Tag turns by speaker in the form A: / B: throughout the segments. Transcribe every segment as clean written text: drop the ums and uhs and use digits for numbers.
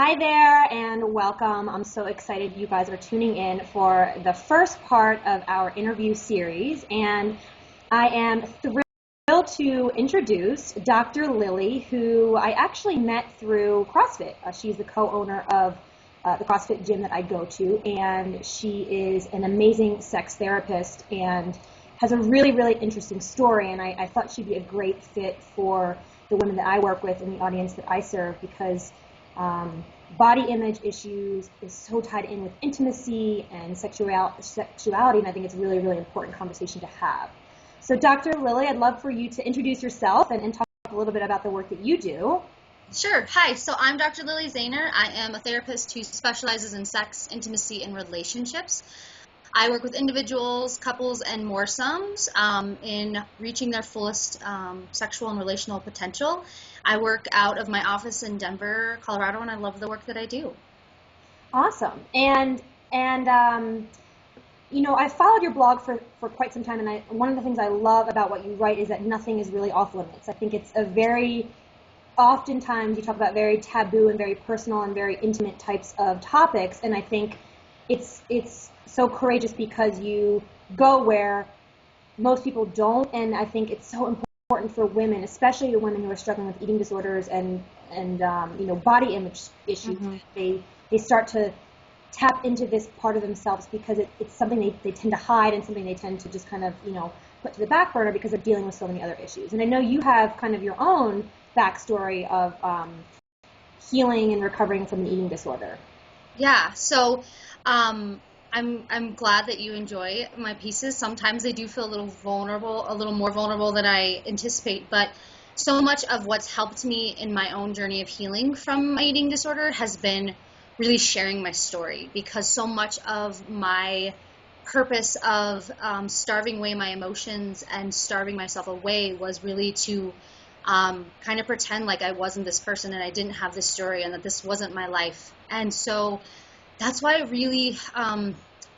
A: Hi there and welcome. I'm so excited you guys are tuning in for the first part of our interview series, and I am thrilled to introduce Dr. Lily, who I actually met through CrossFit. She's the co-owner of the CrossFit gym that I go to, and she is an amazing sex therapist and has a really, really interesting story, and I thought she'd be a great fit for the women that I work with and the audience that I serve because body image issues is so tied in with intimacy and sexuality, and I think it's a really, really important conversation to have. So Dr. Lily, I'd love for you to introduce yourself and talk a little bit about the work that you do.
B: Sure. Hi. So I'm Dr. Lily Zehner. I am a therapist who specializes in sex, intimacy, and relationships. I work with individuals, couples, and moresomes in reaching their fullest sexual and relational potential. I work out of my office in Denver, Colorado, and I love the work that I do.
A: Awesome. And I followed your blog for quite some time, and one of the things I love about what you write is that nothing is really off limits. I think it's oftentimes you talk about very taboo and very personal and very intimate types of topics, and I think it's so courageous because you go where most people don't, and I think it's so important for women, especially the women who are struggling with eating disorders and body image issues.
B: Mm-hmm.
A: They start to tap into this part of themselves because it's something they tend to hide and something they tend to just kind of put to the back burner because they're dealing with so many other issues. And I know you have kind of your own backstory of healing and recovering from an eating disorder.
B: Yeah. So I'm glad that you enjoy my pieces. Sometimes they do feel a little more vulnerable than I anticipate, but so much of what's helped me in my own journey of healing from my eating disorder has been really sharing my story, because so much of my purpose of starving away my emotions and starving myself away was really to kind of pretend like I wasn't this person and I didn't have this story and that this wasn't my life. And so that's why I really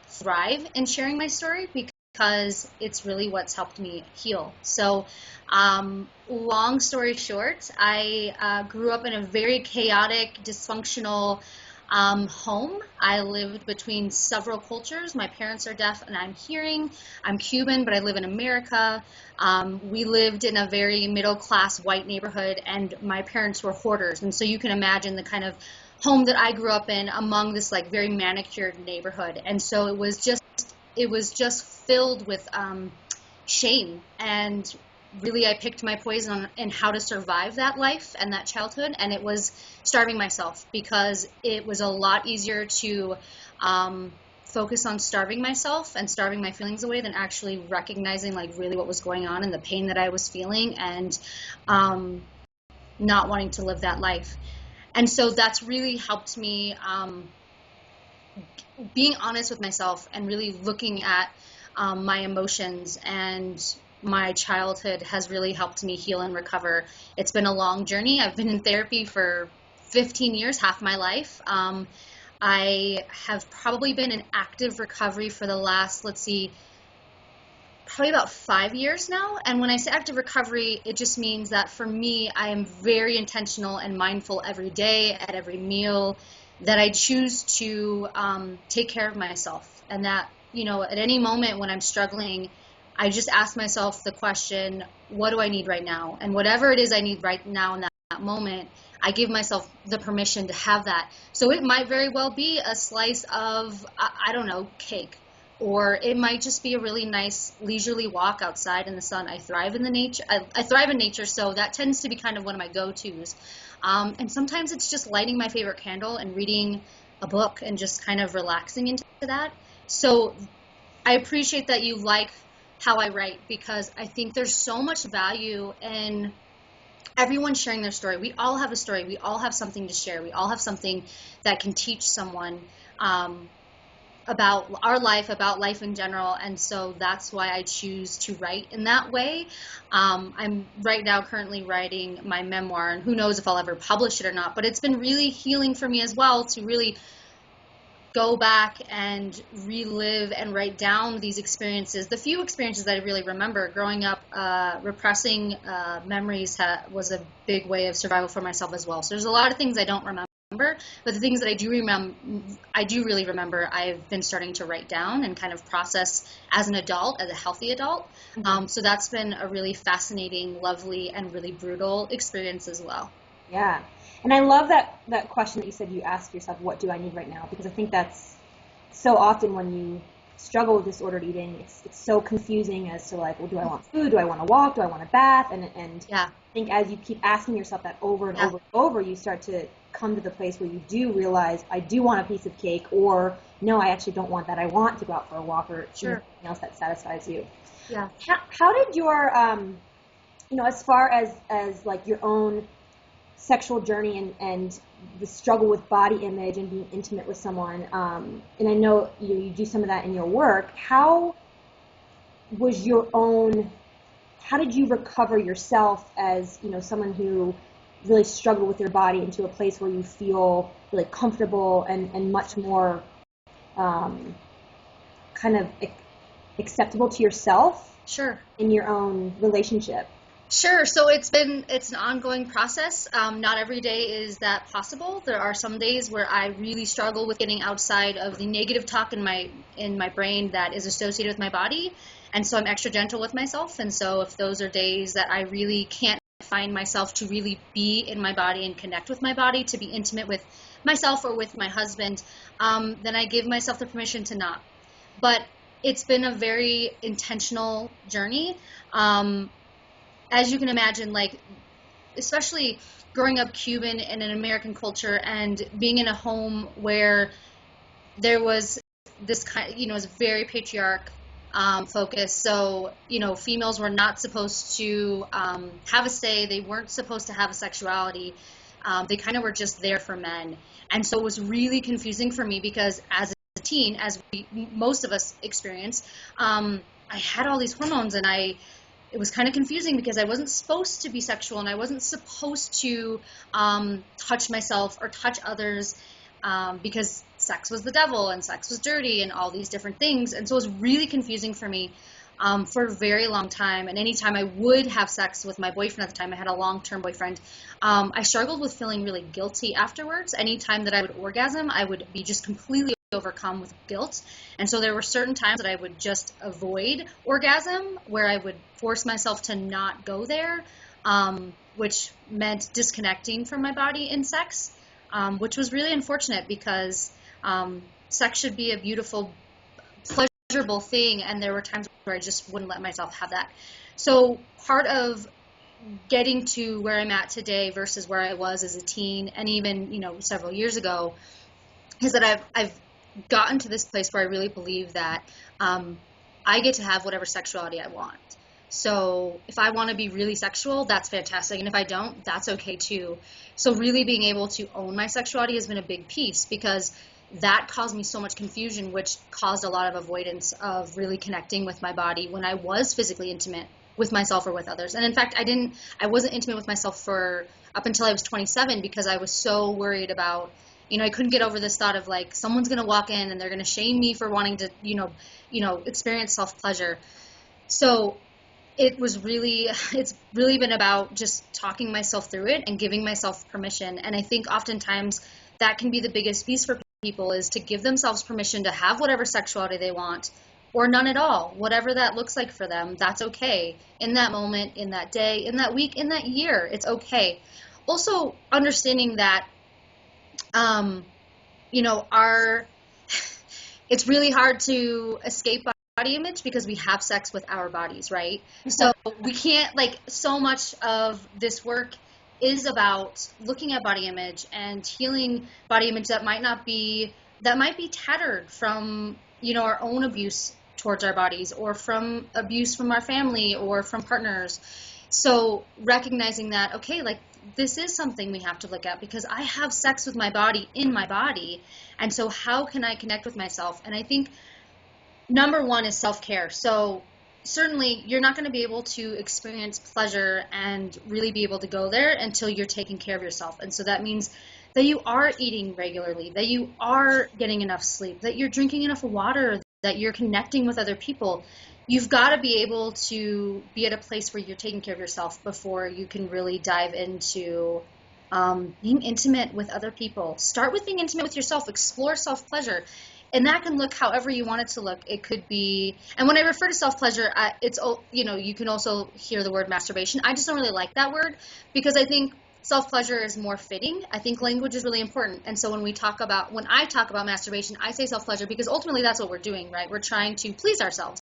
B: thrive in sharing my story, because it's really what's helped me heal. So long story short, I grew up in a very chaotic, dysfunctional home. I lived between several cultures. My parents are deaf and I'm hearing. I'm Cuban, but I live in America. We lived in a very middle-class white neighborhood, and my parents were hoarders. And so you can imagine the kind of home that I grew up in among this like very manicured neighborhood. And so it was just filled with shame, and really I picked my poison in how to survive that life and that childhood, and it was starving myself, because it was a lot easier to focus on starving myself and starving my feelings away than actually recognizing like really what was going on and the pain that I was feeling, and not wanting to live that life. And so that's really helped me being honest with myself and really looking at my emotions and my childhood has really helped me heal and recover. It's been a long journey. I've been in therapy for 15 years, half my life. I have probably been in active recovery for the last, probably about 5 years now. And when I say active recovery, it just means that for me, I am very intentional and mindful every day, at every meal, that I choose to take care of myself. And that, at any moment when I'm struggling, I just ask myself the question, what do I need right now? And whatever it is I need right now in that moment, I give myself the permission to have that. So it might very well be a slice of, I don't know, cake. Or it might just be a really nice leisurely walk outside in the sun. I thrive in the nature. I thrive in nature, so that tends to be kind of one of my go-tos. And sometimes it's just lighting my favorite candle and reading a book and just kind of relaxing into that. So I appreciate that you like how I write, because I think there's so much value in everyone sharing their story. We all have a story. We all have something to share. We all have something that can teach someone about our life, about life in general, and so that's why I choose to write in that way. I'm right now currently writing my memoir, and who knows if I'll ever publish it or not, but it's been really healing for me as well to really go back and relive and write down these experiences, the few experiences that I really remember. Growing up, repressing memories was a big way of survival for myself as well. So there's a lot of things I don't remember. But the things that I do remember, I do really remember, I've been starting to write down and kind of process as an adult, as a healthy adult. So that's been a really fascinating, lovely, and really brutal experience as well.
A: Yeah. And I love that question that you said you ask yourself, what do I need right now? Because I think that's so often when you struggle with disordered eating, it's so confusing as to like, well, do I want food? Do I want to walk? Do I want a bath? And
B: Yeah.
A: I think as you keep asking yourself that over and
B: Yeah.
A: over and over, you start to come to the place where you do realize, I do want a piece of cake, or no, I actually don't want that. I want to go out for a walk, or
B: Sure.
A: something else that satisfies you.
B: Yeah.
A: How did your, as far as like your own sexual journey and the struggle with body image and being intimate with someone, and I know you do some of that in your work, how did you recover yourself as, someone who really struggled with your body into a place where you feel really comfortable and much more kind of acceptable to yourself
B: Sure.
A: in your own relationship?
B: Sure. So it's an ongoing process. Not every day is that possible. There are some days where I really struggle with getting outside of the negative talk in my brain that is associated with my body. And so I'm extra gentle with myself. And so if those are days that I really can't find myself to really be in my body and connect with my body, to be intimate with myself or with my husband, then I give myself the permission to not. But it's been a very intentional journey. As you can imagine, like, especially growing up Cuban in an American culture and being in a home where there was this kind, it was very patriarch focus. So, females were not supposed to have a say. They weren't supposed to have a sexuality. They kind of were just there for men. And so it was really confusing for me because as a teen, as most of us experience, I had all these hormones and it was kind of confusing because I wasn't supposed to be sexual and I wasn't supposed to touch myself or touch others because sex was the devil and sex was dirty and all these different things. And so it was really confusing for me for a very long time. And anytime I would have sex with my boyfriend at the time, I had a long-term boyfriend, I struggled with feeling really guilty afterwards. Anytime that I would orgasm, I would be just completely overcome with guilt. And so there were certain times that I would just avoid orgasm, where I would force myself to not go there, which meant disconnecting from my body in sex, which was really unfortunate because sex should be a beautiful, pleasurable thing, and there were times where I just wouldn't let myself have that. So part of getting to where I'm at today versus where I was as a teen and even, several years ago is that I've gotten to this place where I really believe that I get to have whatever sexuality I want. So if I want to be really sexual, that's fantastic. And if I don't, that's okay too. So really being able to own my sexuality has been a big piece because that caused me so much confusion, which caused a lot of avoidance of really connecting with my body when I was physically intimate with myself or with others. And in fact, I wasn't intimate with myself for up until I was 27 because I was so worried about, I couldn't get over this thought of like, someone's going to walk in and they're going to shame me for wanting to, experience self-pleasure. So it's really been about just talking myself through it and giving myself permission. And I think oftentimes that can be the biggest piece for people, is to give themselves permission to have whatever sexuality they want or none at all, whatever that looks like for them. That's okay in that moment, in that day, in that week, in that year. It's okay. Also understanding that it's really hard to escape body image because we have sex with our bodies, right? So we can't, so much of this work is about looking at body image and healing body image that might be tattered from, our own abuse towards our bodies or from abuse from our family or from partners. So recognizing that, okay, this is something we have to look at because I have sex with my body in my body. And so how can I connect with myself? And I think number one is self-care. So certainly you're not going to be able to experience pleasure and really be able to go there until you're taking care of yourself. And so that means that you are eating regularly, that you are getting enough sleep, that you're drinking enough water, that you're connecting with other people. You've got to be able to be at a place where you're taking care of yourself before you can really dive into being intimate with other people. Start with being intimate with yourself. Explore self-pleasure. And that can look however you want it to look. It could be, and when I refer to self-pleasure, you can also hear the word masturbation. I just don't really like that word because I think self-pleasure is more fitting. I think language is really important. And so when I talk about masturbation, I say self-pleasure because ultimately that's what we're doing, right? We're trying to please ourselves.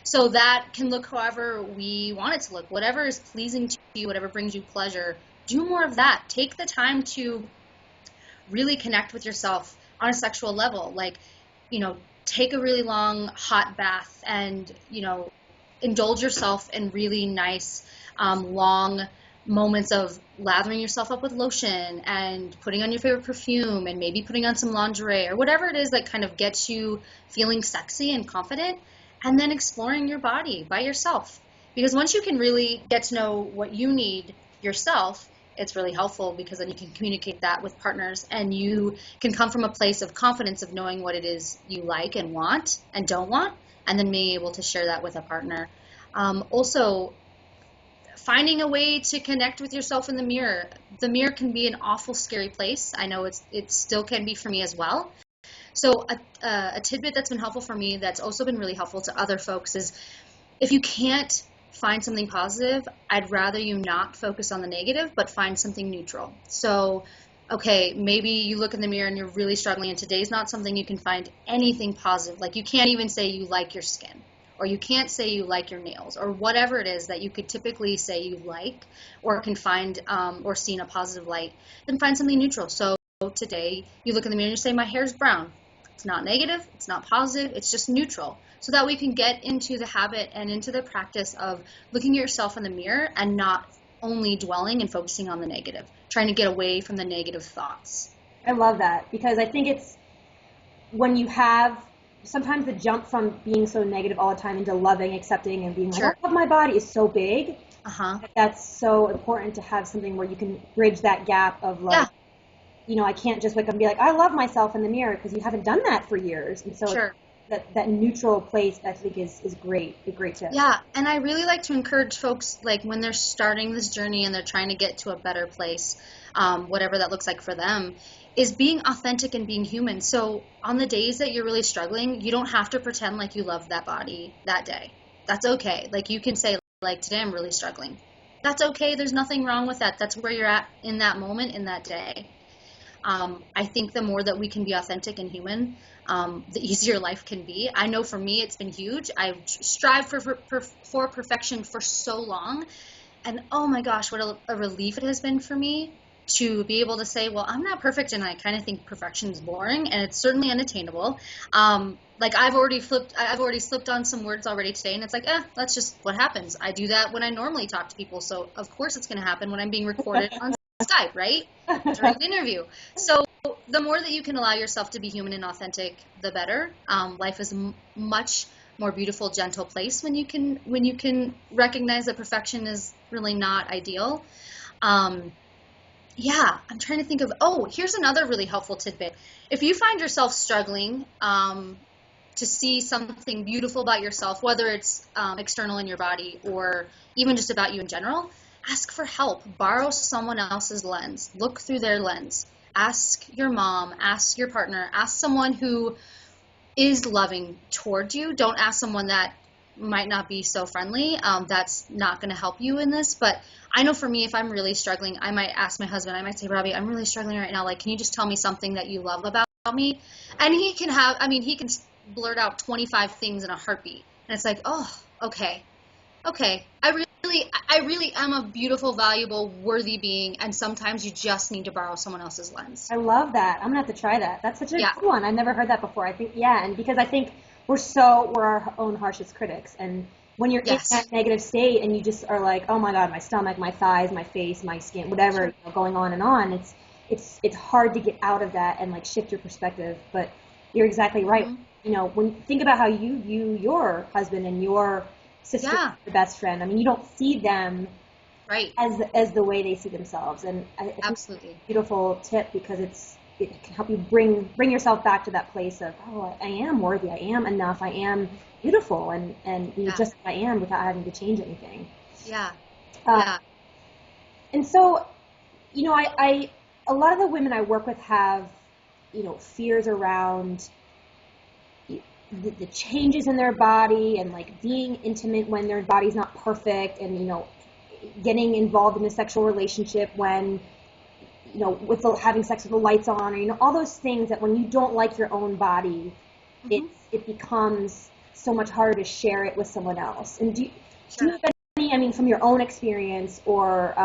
B: So that can look however we want it to look. Whatever is pleasing to you, whatever brings you pleasure, do more of that. Take the time to really connect with yourself on a sexual level. Like, take a really long hot bath and, indulge yourself in really nice, long moments of lathering yourself up with lotion and putting on your favorite perfume and maybe putting on some lingerie or whatever it is that kind of gets you feeling sexy and confident, and then exploring your body by yourself. Because once you can really get to know what you need yourself, it's really helpful because then you can communicate that with partners and you can come from a place of confidence of knowing what it is you like and want and don't want, and then being able to share that with a partner. Also, finding a way to connect with yourself in the mirror. The mirror can be an awful scary place. I know it still can be for me as well. So a tidbit that's been helpful for me that's also been really helpful to other folks is if you can't find something positive, I'd rather you not focus on the negative, but find something neutral. So, okay, maybe you look in the mirror and you're really struggling and today's not something you can find anything positive. Like you can't even say you like your skin, or you can't say you like your nails, or whatever it is that you could typically say you like or can find or see in a positive light, then find something neutral. So today you look in the mirror and you say, my hair's brown. It's not negative, it's not positive, it's just neutral. So that we can get into the habit and into the practice of looking at yourself in the mirror and not only dwelling and focusing on the negative, trying to get away from the negative thoughts.
A: I love that because I think it's when you have sometimes the jump from being so negative all the time into loving, accepting, and being like,
B: Sure.
A: I love my body is so big.
B: Uh-huh.
A: That's so important to have something where you can bridge that gap of like, I can't just wake up and be like, I love myself in the mirror because you haven't done that for years. And so
B: Sure.
A: that neutral place I think is great, a great tip.
B: Yeah, and I really like to encourage folks, like when they're starting this journey and they're trying to get to a better place, whatever that looks like for them, is being authentic and being human. So on the days that you're really struggling, you don't have to pretend like you love that body that day. That's okay. Like you can say, like, today I'm really struggling. That's okay. There's nothing wrong with that. That's where you're at in that moment, in that day. I think the more that we can be authentic and human, the easier life can be. I know for me, it's been huge. I've strived for perfection for so long. And oh my gosh, what a relief it has been for me to be able to say, well, I'm not perfect and I kind of think perfection is boring and it's certainly unattainable. Like I've already slipped on some words already today and it's like, that's just what happens. I do that when I normally talk to people. So of course it's going to happen when I'm being recorded on Skype, right? During the interview. So the more that you can allow yourself to be human and authentic, the better. Life is a much more beautiful, gentle place when you can recognize that perfection is really not ideal. Yeah, I'm trying to think of, here's another really helpful tidbit. If you find yourself struggling to see something beautiful about yourself, whether it's external in your body or even just about you in general, ask for help. Borrow someone else's lens. Look through their lens. Ask your mom, ask your partner, ask someone who is loving towards you. Don't ask someone that might not be so friendly. That's not going to help you in this. But I know for me, if I'm really struggling, I might ask my husband, I might say, Robbie, I'm really struggling right now. Like, can you just tell me something that you love about me? And he can blurt out 25 things in a heartbeat. And it's like, oh, okay. I really am a beautiful, valuable, worthy being, and sometimes you just need to borrow someone else's lens.
A: I love that. I'm gonna have to try that. That's such a good one. I've never heard that before. I think, and because I think we're our own harshest critics, and when you're in that negative state and you just are like, oh my God, my stomach, my thighs, my face, my skin, whatever, going on and on, it's hard to get out of that and like shift your perspective. But you're exactly right.
B: Mm-hmm.
A: When you think about how you view your husband and your sister, your best friend, I mean, you don't see them as the way they see themselves. And I think
B: Absolutely.
A: it's a beautiful tip because it can help you bring yourself back to that place of, I am worthy, I am enough, I am beautiful, and just as I am without having to change anything.
B: Yeah.
A: And so a lot of the women I work with have, fears around the changes in their body and like being intimate when their body's not perfect, and getting involved in a sexual relationship when with having sex with the lights on, or all those things that when you don't like your own body, it becomes so much harder to share it with someone else. And do you have any, from your own experience, or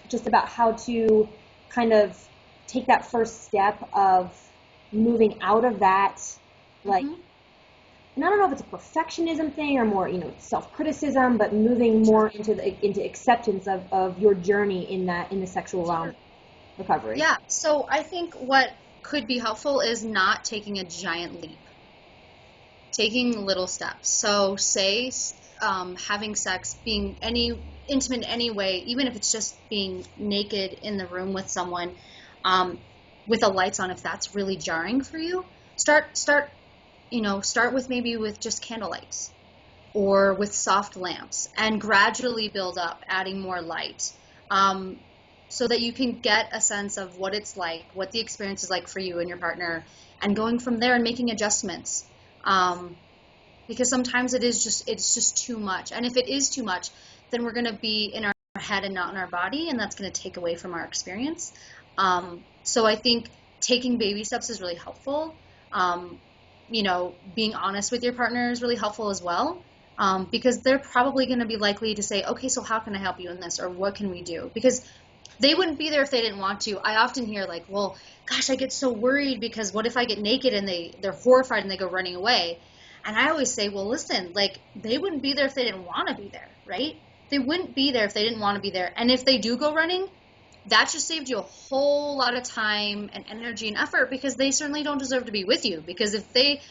A: just about how to kind of take that first step of moving out of that, like, and I don't know if it's a perfectionism thing or more, self-criticism, but moving more into acceptance of your journey in the sexual realm recovery?
B: Yeah. So I think what could be helpful is not taking a giant leap, taking little steps. So say having sex, being intimate in any way, even if it's just being naked in the room with someone, with the lights on, if that's really jarring for you, start with maybe with just candlelights or with soft lamps, and gradually build up, adding more light, so that you can get a sense of what it's like, what the experience is like for you and your partner, and going from there and making adjustments. Because sometimes it's just too much. And if it is too much, then we're going to be in our head and not in our body, and that's going to take away from our experience. So I think taking baby steps is really helpful. Being honest with your partner is really helpful as well, because they're probably going to be likely to say, okay, so how can I help you in this, or what can we do? Because they wouldn't be there if they didn't want to. I often hear like, well, gosh, I get so worried because what if I get naked and they're horrified and they go running away? And I always say, well, listen, like, they wouldn't be there if they didn't want to be there, right? They wouldn't be there if they didn't want to be there. And if they do go running, that just saved you a whole lot of time and energy and effort, because they certainly don't deserve to be with you. Because if they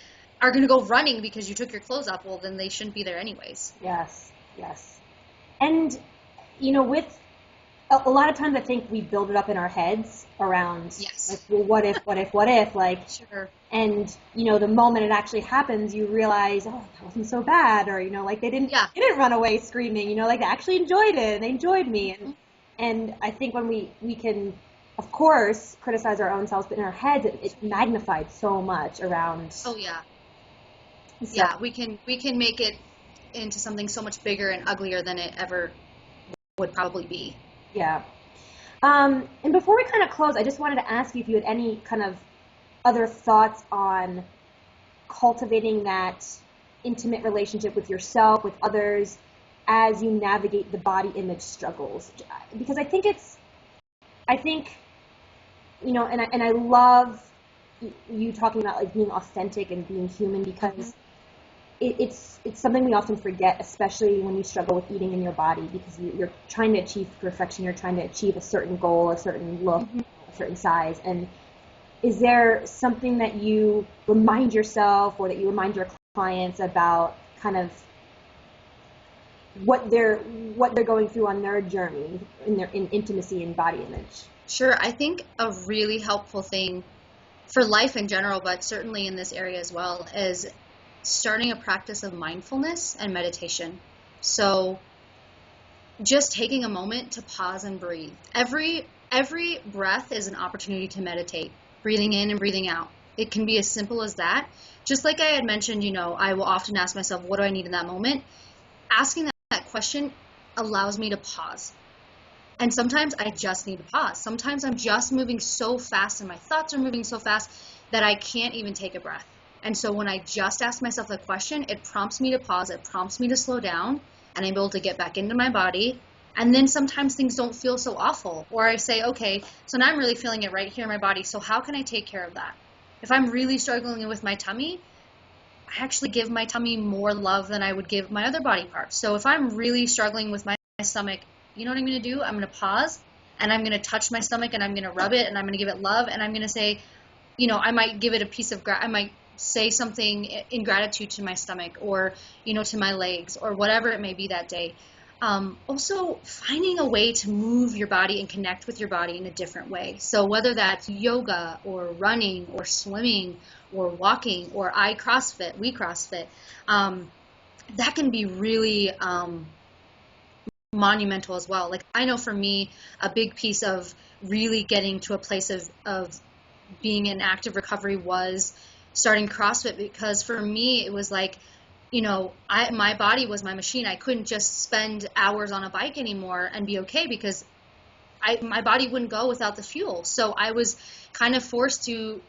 B: are going to go running because you took your clothes off, well, then they shouldn't be there anyways.
A: Yes. And, with a lot of times I think we build it up in our heads around, like, well, what if, like,
B: Sure.
A: And, the moment it actually happens, you realize, oh, that wasn't so bad, or, like, they didn't run away screaming, like, they actually enjoyed it, and they enjoyed me. And I think when we can, of course, criticize our own selves, but in our heads, it's magnified so much around.
B: Oh, yeah.
A: So.
B: Yeah, we can make it into something so much bigger and uglier than it ever would probably be.
A: Yeah. And before we kind of close, I just wanted to ask you if you had any kind of other thoughts on cultivating that intimate relationship with yourself, with others, as you navigate the body image struggles. Because I think, and I love you talking about, like, being authentic and being human, because it's something we often forget, especially when you struggle with eating in your body, because you're trying to achieve perfection, you're trying to achieve a certain goal, a certain look, a certain size. And is there something that you remind yourself, or that you remind your clients about, kind of what they're going through on their journey in intimacy and body image?
B: Sure. I think a really helpful thing for life in general, but certainly in this area as well, is starting a practice of mindfulness and meditation. So just taking a moment to pause and breathe. Every breath is an opportunity to meditate, breathing in and breathing out. It can be as simple as that. Just like I had mentioned, I will often ask myself, what do I need in that moment? Asking that question allows me to pause. And sometimes I just need to pause. Sometimes I'm just moving so fast and my thoughts are moving so fast that I can't even take a breath. And so when I just ask myself the question, it prompts me to pause, it prompts me to slow down, and I'm able to get back into my body. And then sometimes things don't feel so awful. Or I say, okay, so now I'm really feeling it right here in my body, so how can I take care of that? If I'm really struggling with my tummy, I actually give my tummy more love than I would give my other body parts. So if I'm really struggling with my stomach, you know what I'm going to do? I'm going to pause, and I'm going to touch my stomach, and I'm going to rub it, and I'm going to give it love, and I'm going to say, I might give it a piece of I might say something in gratitude to my stomach, or, to my legs, or whatever it may be that day. Also, finding a way to move your body and connect with your body in a different way. So whether that's yoga, or running, or swimming, or walking, or we CrossFit, that can be really monumental as well. Like, I know for me, a big piece of really getting to a place of being in active recovery was starting CrossFit, because for me, it was like, my body was my machine. I couldn't just spend hours on a bike anymore and be okay, because my body wouldn't go without the fuel. So I was kind of forced to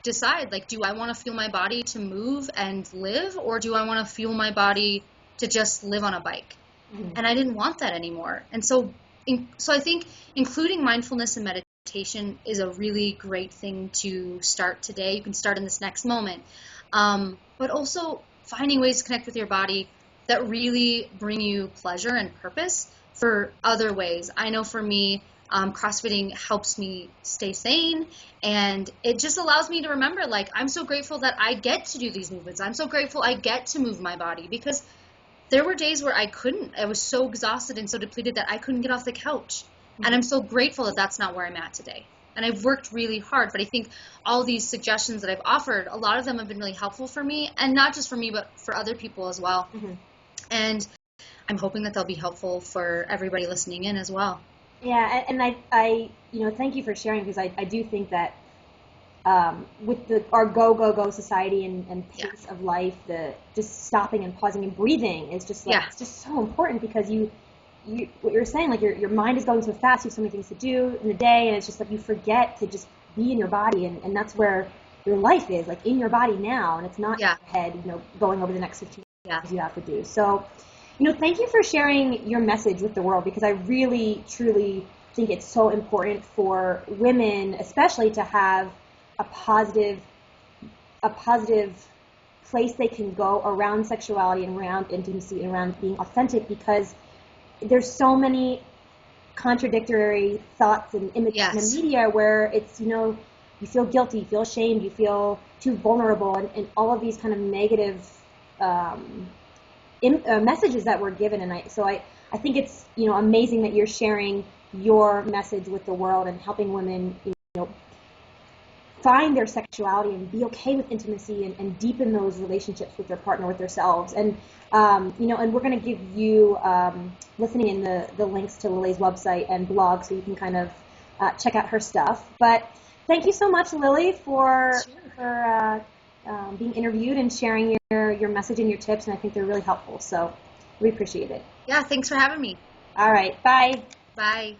B: decide, like, do I want to fuel my body to move and live, or do I want to fuel my body to just live on a bike? Mm-hmm. And I didn't want that anymore. And so I think including mindfulness and meditation is a really great thing to start today. You can start in this next moment. But also finding ways to connect with your body that really bring you pleasure and purpose for other ways. I know for me, CrossFitting helps me stay sane, and it just allows me to remember, like, I'm so grateful that I get to do these movements. I'm so grateful I get to move my body, because there were days where I couldn't. I was so exhausted and so depleted that I couldn't get off the couch. Mm-hmm. And I'm so grateful that that's not where I'm at today. And I've worked really hard, but I think all these suggestions that I've offered, a lot of them have been really helpful for me, and not just for me, but for other people as well. Mm-hmm. And I'm hoping that they'll be helpful for everybody listening in as well.
A: Yeah, and I thank you for sharing, because I do think that with our go society and pace of life, the just stopping and pausing and breathing is just like, it's just so important, because you what you're saying, like, your mind is going so fast, you have so many things to do in the day, and it's just like you forget to just be in your body, and that's where your life is, like, in your body now, and it's not in your head, going over the next 15 things you have to do. So, thank you for sharing your message with the world, because I really, truly think it's so important for women, especially, to have a positive place they can go around sexuality and around intimacy and around being authentic, because there's so many contradictory thoughts and images in the media where it's, you feel guilty, you feel ashamed, you feel too vulnerable, and all of these kind of negative messages that we're given. And I think it's, amazing that you're sharing your message with the world and helping women, find their sexuality and be okay with intimacy and deepen those relationships with their partner, with themselves. And, and we're going to give you, listening in, the links to Lily's website and blog, so you can kind of check out her stuff. But thank you so much, Lily, for being interviewed and sharing your message and your tips. And I think they're really helpful. So we appreciate it.
B: Yeah, thanks for having me.
A: All right. Bye.
B: Bye.